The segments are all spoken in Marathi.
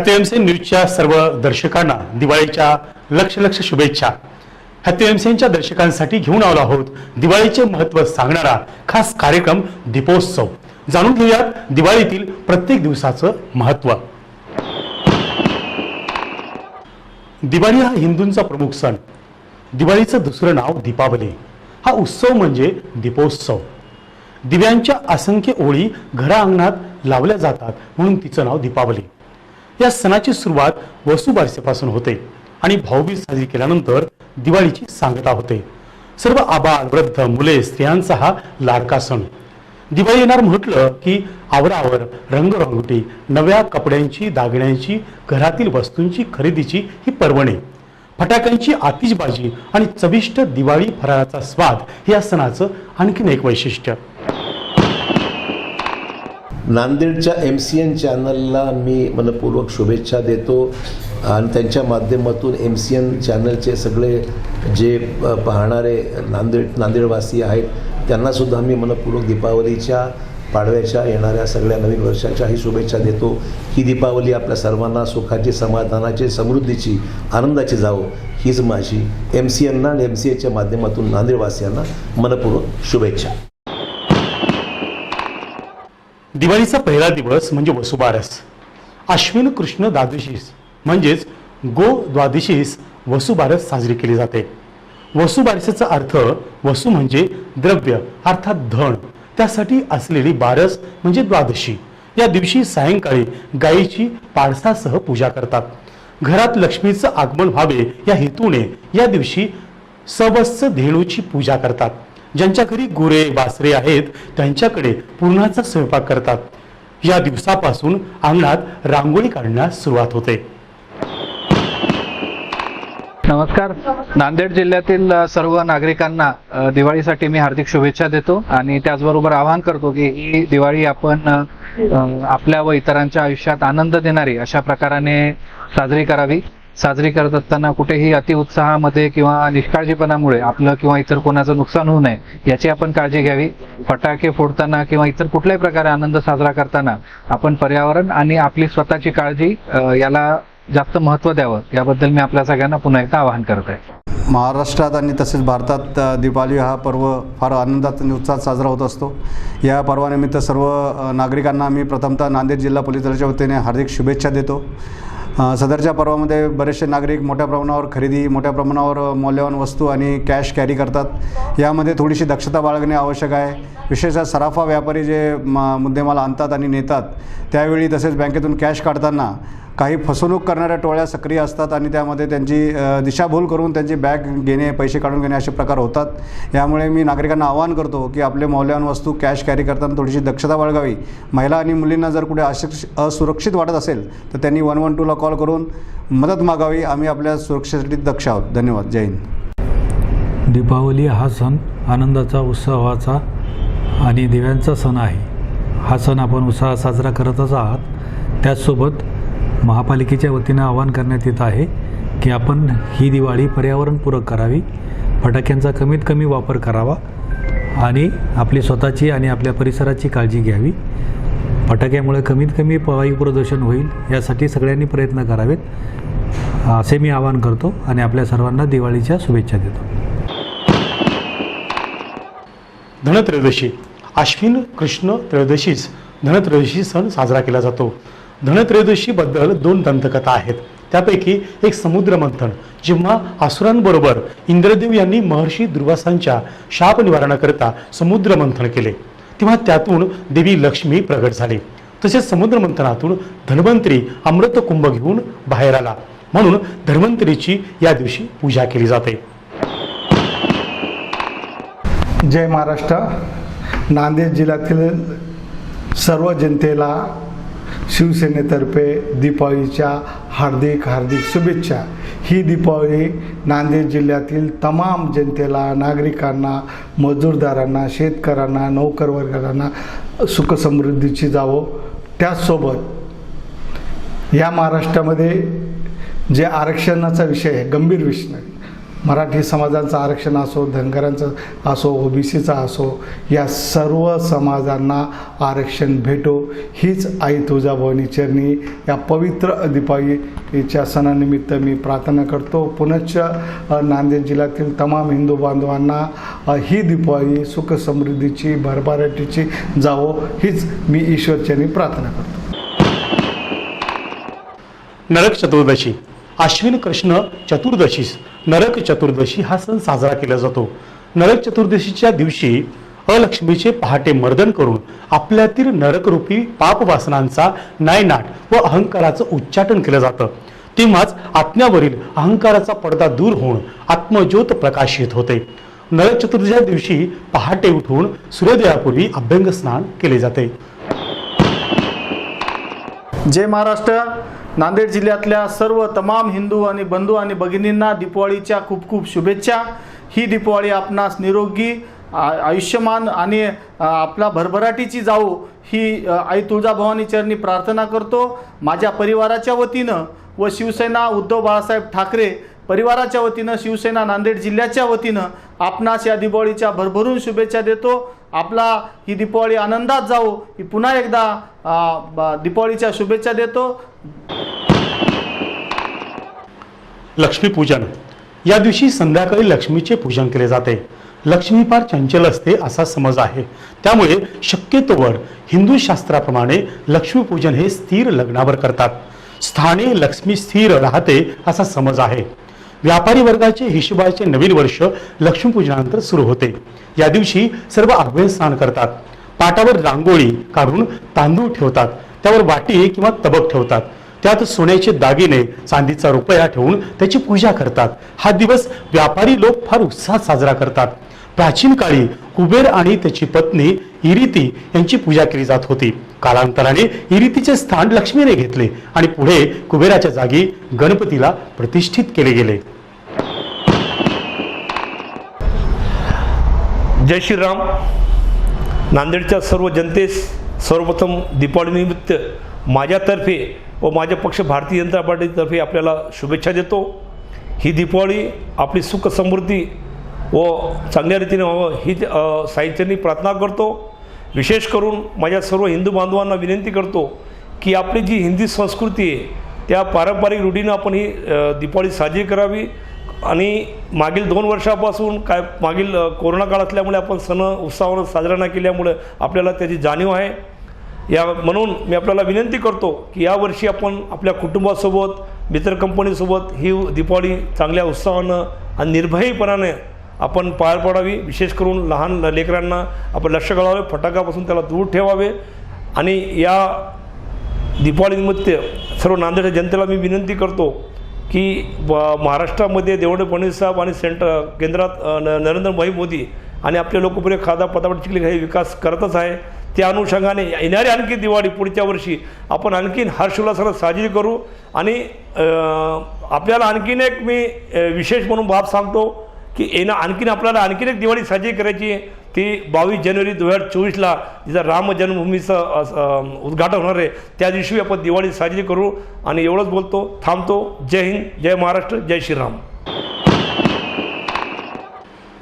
हॅतीएमसी न्यूजच्या सर्व दर्शकांना दिवाळीच्या लक्ष शुभेच्छा। हॅतीएमसीच्या दर्शकांसाठी घेऊन आलो आहोत दिवाळीचे महत्त्व सांगणारा खास कार्यक्रम दीपोत्सव। जाणून घेऊयात दिवाळीतील प्रत्येक दिवसाचं महत्त्व। दिवाळी हा हिंदूंचा प्रमुख सण। दिवाळीचं दुसरं नाव दीपावली। हा उत्सव म्हणजे दीपोत्सव। दिव्यांच्या असंख्य ओळी घरांगणात लावल्या जातात म्हणून तिचं नाव दीपावली। या सणाची सुरुवात वसुबारसेपासून होते आणि भाऊबीज साजरी केल्यानंतर दिवाळीची सांगता होते। सर्व आबाल वृद्ध मुले स्त्रियांचा हा लाडका सण। दिवाळी येणार म्हटलं की आवरावर रंगरंगोटी, नव्या कपड्यांची, दागिन्यांची, घरातील वस्तूंची खरेदीची ही पर्वणी, फटाक्यांची आतिषबाजी आणि चविष्ट दिवाळी फराळाचा स्वाद या सणाचं आणखीन एक वैशिष्ट्य। नांदेडच्या MCN चॅनलला मी मनपूर्वक शुभेच्छा देतो आणि त्यांच्या माध्यमातून MCN चॅनलचे सगळे जे पाहणारे नांदेडवासी आहेत त्यांनासुद्धा मी मनपूर्वक दीपावलीच्या, पाडव्याच्या, येणाऱ्या सगळ्या नवीन वर्षाच्याही शुभेच्छा देतो। ही दीपावली आपल्या सर्वांना सुखाची, समाधानाची, समृद्धीची, आनंदाची जावो हीच माझी MCNना आणि MCAच्या माध्यमातून नांदेडवासियांना मनपूर्वक शुभेच्छा। दिवाळीचा पहिला दिवस म्हणजे वसुबारस। अश्विन कृष्ण द्वादशीस म्हणजेच गो द्वादशीस वसुबारस साजरी केली जाते। वसुबारसेचा अर्थ वसु म्हणजे द्रव्य अर्थात धन, त्यासाठी असलेली बारस म्हणजे द्वादशी। या दिवशी सायंकाळी गायीची पाडसासह पूजा करतात। घरात लक्ष्मीचं आगमन व्हावे या हेतूने या दिवशी सवत्स धेणूची पूजा करतात। ज्यांच्या घरी गुरे वासरे आहेत त्यांच्याकडे पुरणाचा स्वयंपाक करतात। या दिवसापासून अंगणात रांगोळी काढण्यास सुरुवात होते। नमस्कार। नांदेड जिल्ह्यातील सर्व नागरिकांना दिवाळीसाठी मी हार्दिक शुभेच्छा देतो आणि त्याचबरोबर आवाहन करतो की ही दिवाळी आपण आपल्या व इतरांच्या आयुष्यात आनंद देणारी अशा प्रकाराने साजरी करावी। साजरी करत असताना कुठेही अतिउत्साहामध्ये किंवा निष्काळजीपणामुळे आपलं किंवा इतर कोणाचं नुकसान होऊ नये याची आपण काळजी घ्यावी। फटाके फोडताना किंवा इतर कुठल्याही प्रकारे आनंद साजरा करताना आपण पर्यावरण आणि आपली स्वतःची काळजी याला जास्त महत्त्व द्यावं याबद्दल मी आपल्या सगळ्यांना पुन्हा एकदा आवाहन करत आहे। महाराष्ट्रात आणि तसेच भारतात दिवाळी हा पर्व फार आनंदात आणि उत्साहात साजरा होत असतो। या पर्वानिमित्त सर्व नागरिकांना मी प्रथमतः नांदेड जिल्हा पोलीस दलाच्या वतीने हार्दिक शुभेच्छा देतो। सदरच्या पर्वामध्ये बरेचसे नागरिक मोठ्या प्रमाणावर खरेदी, मोठ्या प्रमाणावर मौल्यवान वस्तू आणि कॅश कॅरी करतात। यामध्ये थोडीशी दक्षता बाळगणे आवश्यक आहे। विशेषतः सराफा व्यापारी जे मुद्देमाल आणतात आणि नेतात त्यावेळी तसेच बँकेतून कॅश काढताना काही फसवणूक करणाऱ्या टोळ्या सक्रिय असतात आणि त्यामध्ये त्यांची दिशाभूल करून त्यांची बॅग घेणे, पैसे काढून घेणे असे प्रकार होतात। यामुळे मी नागरिकांना आवाहन करतो की आपले मौल्यवान वस्तू कॅश कॅरी करताना थोडीशी दक्षता बाळगावी। महिला आणि मुलींना जर कुठे असुरक्षित वाटत असेल तर त्यांनी 112ला कॉल करून मदत मागावी। आम्ही आपल्या सुरक्षेसाठी दक्ष आहोत। धन्यवाद। जय हिंद। दीपावली हा सण आनंदाचा, उत्सवाचा आणि दिव्यांचा सण आहे। हा सण आपण उत्साहात साजरा करतच आहात। त्याचसोबत महापालिकेच्या वतीनं आवाहन करण्यात येत आहे की आपण ही दिवाळी पर्यावरणपूरक करावी, फटाक्यांचा कमीत कमी वापर करावा आणि आपली स्वतःची आणि आपल्या परिसराची काळजी घ्यावी। फटाक्यामुळे कमीत कमी वायू प्रदूषण होईल यासाठी सगळ्यांनी प्रयत्न करावेत असे मी आवाहन करतो आणि आपल्या सर्वांना दिवाळीच्या शुभेच्छा देतो। धनत्रयोदशी। अश्विन कृष्ण त्रयोदशीस धनत्रयोदशी सण साजरा केला जातो। धनत्रयोदशी बद्दल 2 दंतकथा आहेत। त्यापैकी एक समुद्र मंथन, जेव्हा असुरांबरोबर इंद्रदेव यांनी महर्षी दुर्वासांच्या शाप निवारणाकरिता समुद्र मंथन केले तेव्हा त्यातून देवी लक्ष्मी प्रगट झाली। तसेच समुद्र मंथनातून धन्वंतरी अमृत कुंभ घेऊन बाहेर आला म्हणून धन्वंतरीची या दिवशी पूजा केली जाते। जय महाराष्ट्र। नांदेड जिल्ह्यातील सर्व जनतेला शिवसेनेतर्फे दीपावलीच्या हार्दिक शुभेच्छा। ही दीपावली नांदेड जिल्ह्यातील तमाम जनतेला, नागरिकांना, मजूरदारांना, शेतकऱ्यांना, नोकरवर्गांना सुखसमृद्धीची जावो। त्याचसोबत या महाराष्ट्रामध्ये जे आरक्षणाचा विषय आहे, गंभीर विषय, मराठी समाजाचं आरक्षण असो, धनगरांचं असो, ओबीसीचा असो, या सर्व समाजांना आरक्षण भेटो हीच आई तुळजाभवानी चरणी या पवित्र दीपावलीच्या सणानिमित्त मी प्रार्थना करतो. पुनश्च नांदेड जिल्ह्यातील तमाम हिंदू बांधवांना ही दीपावली सुख समृद्धीची भरभराटीची जावो हीच मी ईश्वरचरणी प्रार्थना करतो. नरक चतुर्दशी, अश्विन कृष्ण चतुर्दशीस नरक चतुर्दशी हा सण साजरा केला जातो. नरक चतुर्दशीच्या दिवशी अलक्ष्मीचे पहाटे मर्दन करून आपल्यातील नरकरूपी पापवासनांचा नायनाट व अहंकाराचं उच्चाटन केलं जातं. तेव्हाच आत्म्यावरील अहंकाराचा पडदा दूर होऊन आत्मज्योत प्रकाशित होते. नरक चतुर्दशीच्या दिवशी पहाटे उठून सूर्योदयापूर्वी अभ्यंग स्नान केले जाते. जय महाराष्ट्र. नांदेड जिल्ह्यातल्या सर्व तमाम हिंदू आणि बंधू आणि भगिनींना दीपावलीच्या खूप खूप शुभेच्छा. ही दीपावली आपणास निरोगी, आयुष्यमान आणि आपला भरभराटीची जावो ही आई तुळजाभवानी चरणी प्रार्थना करतो. माझ्या परिवाराच्या वतीनं व शिवसेना उद्धव बाळासाहेब ठाकरे परिवाराच्या वतीनं, शिवसेना नांदेड जिल्ह्याच्या वतीनं आपणास या दीपावलीच्या भरभरून शुभेच्छा देतो. आपला ही दीपावली आनंदात जावो ही पुन्हा एकदा दीपावलीच्या शुभेच्छा देतो. लक्ष्मीपूजन, या दिवशी संध्याकाळी लक्ष्मीचे पूजन केले जाते. लक्ष्मी फार चंचल असते असा समज आहे. त्यामुळे शक्यतोवर हिंदू शास्त्राप्रमाणे लक्ष्मीपूजन हे स्थिर लग्नावर करतात. स्थाने लक्ष्मी स्थिर राहते असा समज आहे. व्यापारी वर्गाचे हिशोबाचे नवीन वर्ष लक्ष्मीपूजनानंतर सुरू होते. या दिवशी सर्व अभ्यंग स्नान करतात. पाटावर रांगोळी काढून तांदूळ ठेवतात. त्यावर वाटी किंवा तबक ठेवतात. त्यात सोन्याचे दागिने, चांदीचा रुपया ठेवून त्याची पूजा करतात. हा दिवस व्यापारी लोक फार उत्साहात साजरा करतात. प्राचीन काळी कुबेर आणि त्याची पत्नी इरिती यांची पूजा केली जात होती. कालांतराने इरितीचे स्थान लक्ष्मीने घेतले आणि पुढे कुबेराच्या जागी गणपतीला प्रतिष्ठित केले गेले. जय श्रीराम. नांदेडच्या सर्व जनतेस सर्वप्रथम दीपावलीनिमित्त माझ्यातर्फे व माझ्या पक्ष भारतीय जनता पार्टीतर्फे आपल्याला शुभेच्छा देतो. ही दीपावली आपली सुख समृद्धी व चांगल्या रीतीने व्हावं ही साईचरणी प्रार्थना करतो. विशेष करून माझ्या सर्व हिंदू बांधवांना विनंती करतो की आपली जी हिंदी संस्कृती आहे त्या पारंपरिक रूढीनं आपण ही दीपावली साजरी करावी. आणि मागील 2 वर्षापासून मागील कोरोना काळ असल्यामुळे आपण सण उत्साहानं साजरा न केल्यामुळे आपल्याला त्याची जाणीव आहे. म्हणून मी आपल्याला विनंती करतो की यावर्षी आपण आपल्या कुटुंबासोबत, मित्र कंपनीसोबत ही दीपावली चांगल्या उत्साहानं आणि निर्भयपणाने आपण पार पाडावी. विशेष करून लहान लेकरांना आपण लक्ष घालावे, फटाक्यापासून त्याला दूर ठेवावे. आणि या दीपावलीनिमित्त सर्व नांदेड जनतेला मी विनंती करतो की महाराष्ट्रामध्ये देवेंद्र फडणवीस साहेब आणि केंद्रात नरेंद्र भाई मोदी आणि आपले लोकप्रिय खाद्यपदार्थ चिखली हे विकास करतच आहे. त्या अनुषंगाने येणारी आणखी दिवाळी पुढच्या वर्षी आपण आणखीन हर्षोल्लासानं साजरी करू. आणि आपल्याला आणखीन एक मी विशेष म्हणून बाब सांगतो की आपल्याला आणखीन एक दिवाळी साजरी करायची आहे. ती 22 जानेवारी 2024ला जिथं राम जन्मभूमीचं उद्घाटन होणार आहे त्या दिवशी आपण दिवाळी साजरी करू. आणि एवढंच बोलतो, थांबतो. जय हिंद, जय महाराष्ट्र, जय श्रीराम.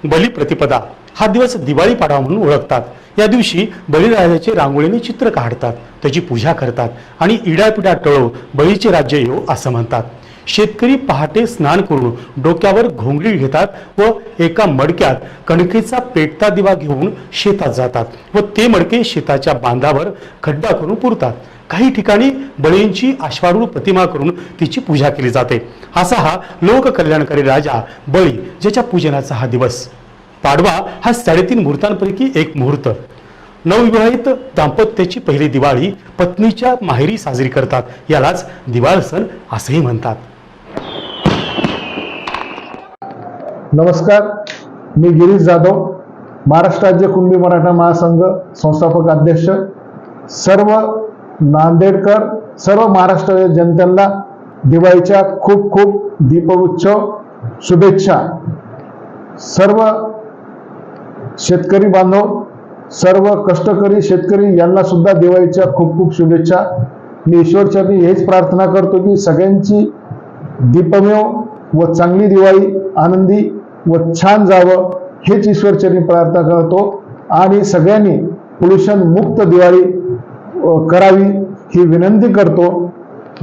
बलिप्रतिपदा हा दिवस दिवाळी पाडवा म्हणून ओळखतात. या दिवशी बळीराजाचे रांगोळीने चित्र काढतात, त्याची पूजा करतात आणि इडापिडा टळो बळीचे राज्य येऊ असं म्हणतात. शेतकरी पहाटे स्नान करून डोक्यावर घोंगडी घेतात व एका मडक्यात कणकेचा पेटता दिवा घेऊन शेतात जातात व ते मडके शेताच्या बांधावर खड्डा करून पुरतात. काही ठिकाणी बळींची अश्वारूढ प्रतिमा करून तिची पूजा केली जाते. असा हा लोककल्याणकारी राजा बळी ज्याच्या पूजनाचा हा दिवस. पाडवा हा 3.5 मुहूर्तांपैकी एक मुहूर्त. नवविवाहित दाम्पत्याची पहिली दिवाळी पत्नीच्या माहेरी साजरी करतात. यालाच दिवाळ सण असंही म्हणतात. नमस्कार, मी गिरीश जाधव, महाराष्ट्र राज्य कुणबी मराठा महासंघ संस्थापक अध्यक्ष. सर्व नांदेडकर, सर्व महाराष्ट्र जनतेला दिवाळीच्या खूप खूप दीपोत्सव शुभेच्छा. सर्व शेतकरी बांधव, सर्व कष्टकरी शेतकरी यांना सुद्धा दिवाळीच्या खूप खूप शुभेच्छा. मी ईश्वरचरणी हेच प्रार्थना करतो की सगळ्यांची दीपमेव व चांगली दिवाळी आनंदी व छान जावं हेच ईश्वरचरणी प्रार्थना करतो आणि सगळ्यांनी पोल्युशन मुक्त दिवाळी करावी ही विनंती करतो.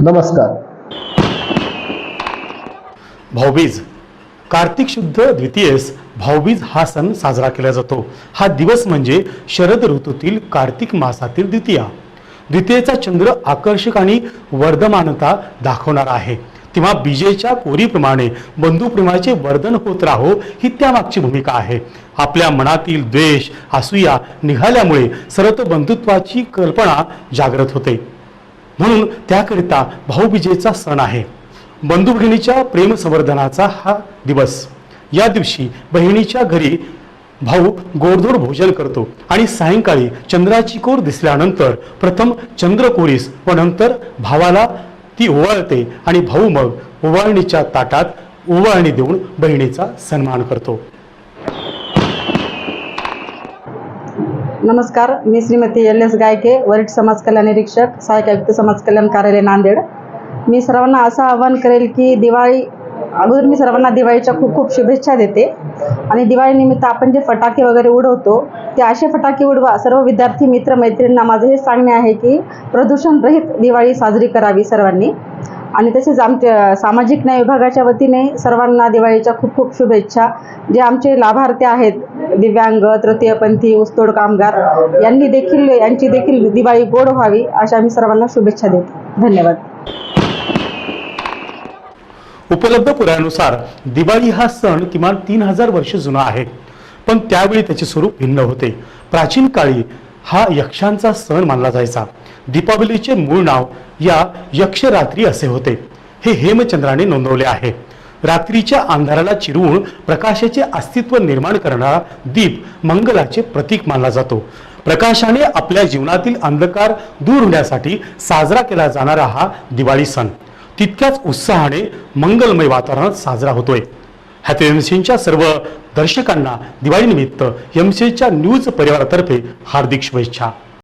नमस्कार. भाऊबीज कार्तिक शुद्ध द्वितीयेस भाऊबीज हा सण साजरा केला जातो. हा दिवस म्हणजे शरद ऋतूतील कार्तिक मासातील द्वितीया. द्वितीयेचा चंद्र आकर्षक आणि वर्धमानता दाखवणारा आहे. तेव्हा बीजेच्या कोरीप्रमाणे बंधुप्रेमाचे वर्धन होत राहो ही त्यामागची भूमिका आहे. आपल्या मनातील द्वेष असूया निघाल्यामुळे सर्वत्र बंधुत्वाची कल्पना जागृत होते. म्हणून त्याकरिता भाऊबीजेचा सण आहे. बंधू बहिणीच्या प्रेम संवर्धनाचा हा दिवस. या दिवशी बहिणीच्या घरी भाऊ गोडधोड भोजन करतो आणि सायंकाळी चंद्राची कोर दिसल्यानंतर प्रथम चंद्रकोरीस व नंतर भावाला ती ओवाळते आणि भाऊ मग ओवाळणीच्या ताटात ओवाळणी देऊन बहिणीचा सन्मान करतो. नमस्कार, मी श्रीमती LS गायके, वरिष्ठ समाज कल्याण निरीक्षक, सहाय्यक आयुक्त समाज कल्याण कार्यालय नांदेड. मी सर्वांना असं आवाहन करेल की अगोदर मी सर्वांना दिवाळीच्या खूप खूप शुभेच्छा देते. आणि दिवाळीनिमित्त आपण जे फटाके वगैरे उडवतो ते असे फटाके उडवा. सर्व विद्यार्थी मित्र मैत्रिणींना माझं हे सांगणे आहे की प्रदूषण रहित दिवाळी साजरी करावी सर्वांनी. आणि तसेच आमच्या सामाजिक न्याय विभागाच्या वतीने सर्वांना दिवाळीच्या खूप खूप शुभेच्छा. जे आमचे लाभार्थी आहेत दिव्यांग, तृतीयपंथी, ऊसतोड कामगार यांची देखील दिवाळी गोड व्हावी अशा मी सर्वांना शुभेच्छा देते. धन्यवाद. उपलब्ध पुराव्यानुसार दिवाळी हा सण किमान 3000 वर्ष जुना आहे. पण त्यावेळी त्याचे स्वरूप भिन्न होते. प्राचीन काळी हा यक्षांचा सण मानला जायचा. दीपावलीचे मूळ नाव या यक्षरात्री असे होते. हे हेमचंद्राने नोंदवले आहे. रात्रीच्या अंधाराला चिरवून प्रकाशाचे अस्तित्व निर्माण करणारा दीप मंगलाचे प्रतीक मानला जातो. प्रकाशाने आपल्या जीवनातील अंधकार दूर होण्यासाठी साजरा केला जाणारा हा दिवाळी सण तितक्याच उत्साहाने मंगलमय वातावरणात साजरा होतोय. हॅपी एमसीच्या सर्व दर्शकांना दिवाळीनिमित्त एमसीच्या न्यूज परिवारातर्फे हार्दिक शुभेच्छा.